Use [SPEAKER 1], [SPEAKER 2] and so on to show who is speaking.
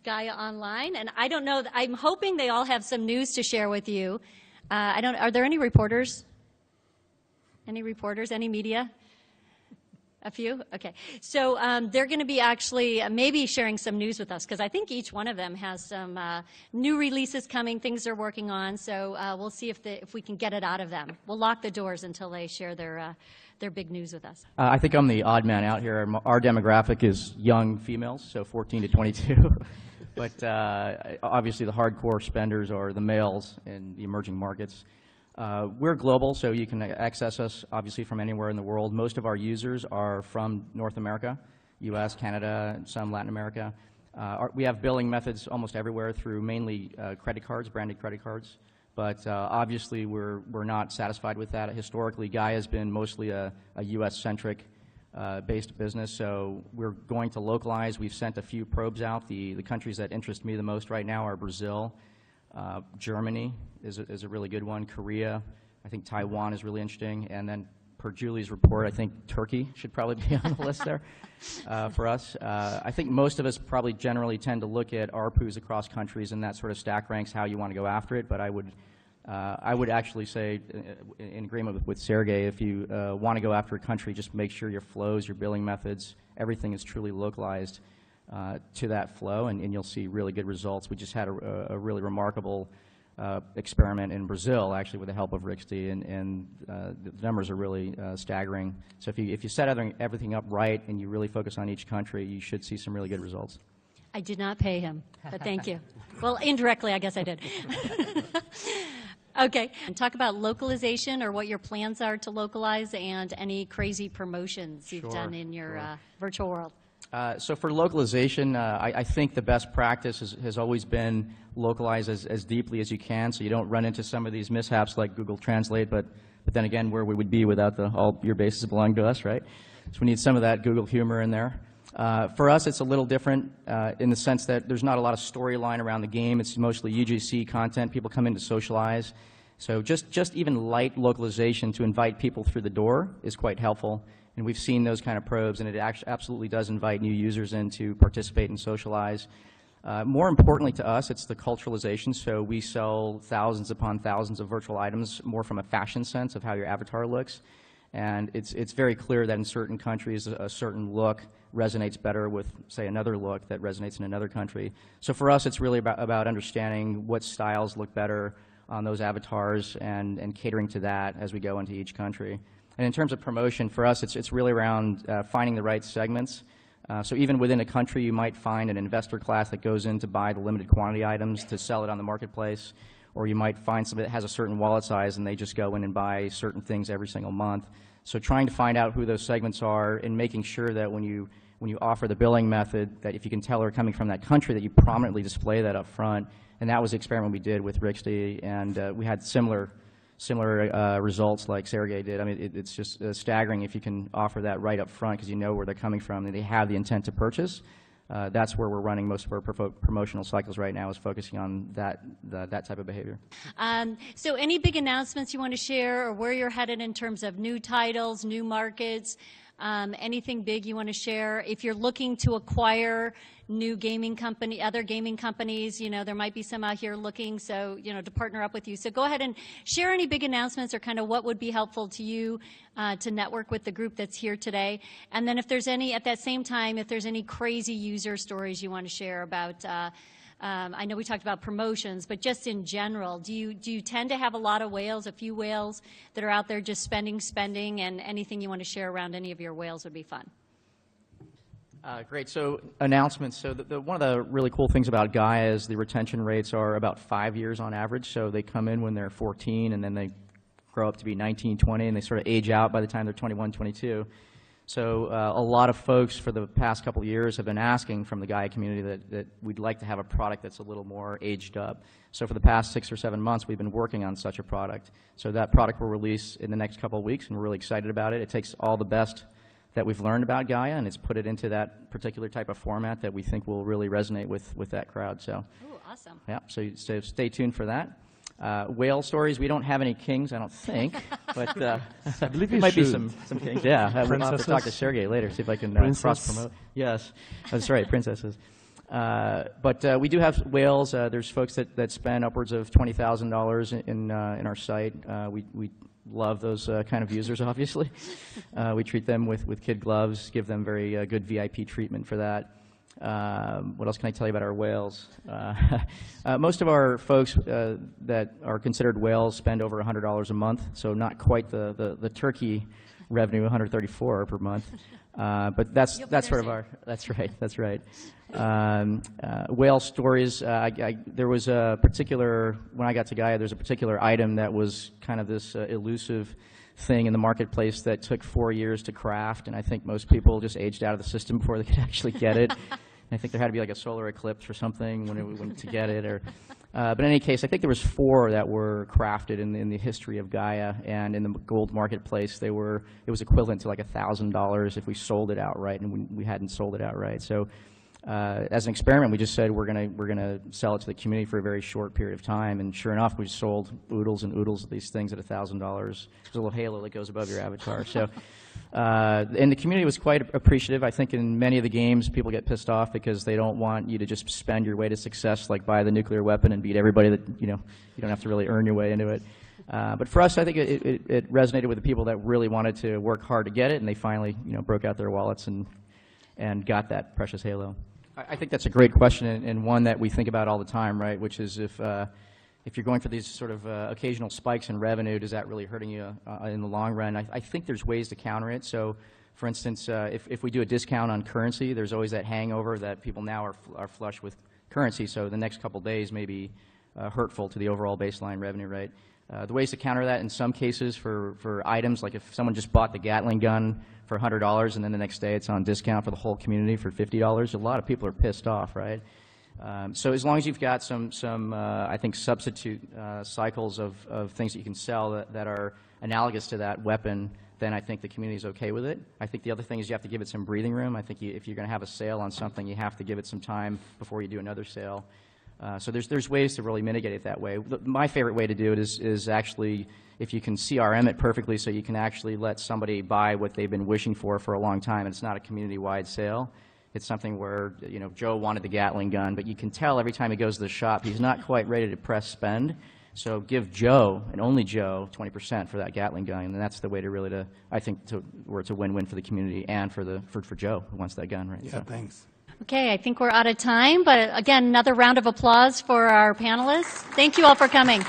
[SPEAKER 1] Gaia Online, and I don't know, I'm hoping they all have some news to share with you. Are there any reporters? Any reporters, any media? A few? Okay. So they're going to be actually maybe sharing some news with us, because I think each one of them has some new releases coming, things they're working on. So we'll see if we can get it out of them. We'll lock the doors until they share their big news with us.
[SPEAKER 2] I think I'm the odd man out here. Our demographic is young females, so 14 to 22. But obviously the hardcore spenders are the males in the emerging markets. We're global, so you can access us obviously from anywhere in the world. Most of our users are from North America, US, Canada, some Latin America. We have billing methods almost everywhere through mainly credit cards, branded credit cards. But obviously we're not satisfied with that. Historically, Gaia has been mostly a US-centric based business, so we're going to localize. We've sent a few probes out. The countries that interest me the most right now are Brazil, Germany is a really good one, Korea, I think Taiwan is really interesting, and then per Julie's report, I think Turkey should probably be on the list there for us. I think most of us probably generally tend to look at ARPUs across countries, and that sort of stack ranks how you want to go after it, but I would actually say, in agreement with Sergey, if you want to go after a country, just make sure your flows, your billing methods, everything is truly localized to that flow, and you'll see really good results. We just had a really remarkable experiment in Brazil, actually, with the help of Rixty, and the numbers are really staggering. So if you set everything up right and you really focus on each country, you should see some really good results.
[SPEAKER 1] I did not pay him, but thank you. Well, indirectly, I guess I did. Okay, and talk about localization or what your plans are to localize and any crazy promotions you've done in your virtual world.
[SPEAKER 2] So for localization, I think the best practice has always been localize as deeply as you can, so you don't run into some of these mishaps like Google Translate, but then again, where we would be without all your bases belong to us, right? So we need some of that Google humor in there. For us, it's a little different in the sense that there's not a lot of storyline around the game. It's mostly UGC content. People come in to socialize. So just even light localization to invite people through the door is quite helpful. And we've seen those kind of probes, and it absolutely does invite new users in to participate and socialize. More importantly to us, it's the culturalization. So we sell thousands upon thousands of virtual items, more from a fashion sense of how your avatar looks. And it's very clear that in certain countries, a certain look resonates better with, say, another look that resonates in another country. So for us, it's really about understanding what styles look better on those avatars and catering to that as we go into each country. And in terms of promotion, for us, it's really around finding the right segments. So even within a country, you might find an investor class that goes in to buy the limited quantity items to sell it on the marketplace, or you might find somebody that has a certain wallet size and they just go in and buy certain things every single month. So trying to find out who those segments are and making sure that when you offer the billing method, that if you can tell they're coming from that country, that you prominently display that up front. And that was the experiment we did with Rixty, and we had similar results like Sergey did. I mean, it's just staggering if you can offer that right up front because you know where they're coming from and they have the intent to purchase. That's where we're running most of our promotional cycles right now, is focusing on that type of behavior.
[SPEAKER 1] So any big announcements you want to share, or where you're headed in terms of new titles, new markets, anything big you want to share? If you're looking to acquire new gaming company, other gaming companies, you know, there might be some out here looking, so, you know, to partner up with you. So go ahead and share any big announcements or kind of what would be helpful to you to network with the group that's here today. And then if there's any, at that same time, if there's any crazy user stories you want to share about, I know we talked about promotions, but just in general, do you tend to have a lot of whales, a few whales that are out there just spending, and anything you want to share around any of your whales would be fun?
[SPEAKER 2] Great. So announcements. So one of the really cool things about Gaia is the retention rates are about 5 years on average. So they come in when they're 14, and then they grow up to be 19, 20, and they sort of age out by the time they're 21, 22. So a lot of folks for the past couple of years have been asking from the Gaia community that we'd like to have a product that's a little more aged up. So for the past 6 or 7 months, we've been working on such a product. So that product will release in the next couple of weeks, and we're really excited about it. It takes all the best that we've learned about Gaia, and it's put it into that particular type of format that we think will really resonate with that crowd. So,
[SPEAKER 1] ooh, awesome.
[SPEAKER 2] Yeah, so stay tuned for that. Whale stories, we don't have any kings, I don't think, but
[SPEAKER 3] I believe
[SPEAKER 2] there might be some kings. Yeah, we'll have to talk to Sergey later, see if I can cross-promote. Yes, that's right, princesses. But we do have whales. There's folks that spend upwards of $20,000 in our site. We love those kind of users, obviously. We treat them with kid gloves, give them very good VIP treatment for that. What else can I tell you about our whales? Most of our folks that are considered whales spend over $100 a month, so not quite the turkey revenue, $134 per month. But that's sort of our, that's right. Whale stories, there was a particular, when I got to Gaia, there's a particular item that was kind of this elusive thing in the marketplace that took 4 years to craft, and I think most people just aged out of the system before they could actually get it. And I think there had to be like a solar eclipse or something to get it. Or, but in any case, I think there was 4 that were crafted in the history of Gaia, and in the gold marketplace, it was equivalent to like $1,000 if we sold it outright, and we hadn't sold it outright. So as an experiment, we just said we're gonna sell it to the community for a very short period of time, and sure enough, we sold oodles and oodles of these things at $1,000. There's a little halo that goes above your avatar. So, and the community was quite appreciative. I think in many of the games, people get pissed off because they don't want you to just spend your way to success, like buy the nuclear weapon and beat everybody. That you don't have to really earn your way into it. But for us, I think it resonated with the people that really wanted to work hard to get it, and they finally broke out their wallets and got that precious halo. I think that's a great question, and one that we think about all the time, right? Which is if you're going for these sort of occasional spikes in revenue, does that really hurting you in the long run? I think there's ways to counter it. So, for instance, if we do a discount on currency, there's always that hangover that people now are flush with currency. So the next couple days may be hurtful to the overall baseline revenue, right? The ways to counter that in some cases for items, like if someone just bought the Gatling gun for $100 and then the next day it's on discount for the whole community for $50, a lot of people are pissed off, right? So as long as you've got some I think, substitute cycles of things that you can sell that are analogous to that weapon, then I think the community is okay with it. I think the other thing is you have to give it some breathing room. I think if you're going to have a sale on something, you have to give it some time before you do another sale. So there's ways to really mitigate it that way. My favorite way to do it is actually if you can CRM it perfectly so you can actually let somebody buy what they've been wishing for a long time, and it's not a community-wide sale. It's something where, Joe wanted the Gatling gun, but you can tell every time he goes to the shop he's not quite ready to press spend. So give Joe, and only Joe, 20% for that Gatling gun, and that's the way to really, I think, where it's a win-win for the community and for Joe who wants that gun, right?
[SPEAKER 3] Yeah,
[SPEAKER 2] so.
[SPEAKER 3] Thanks.
[SPEAKER 1] Okay, I think we're out of time, but again, another round of applause for our panelists. Thank you all for coming.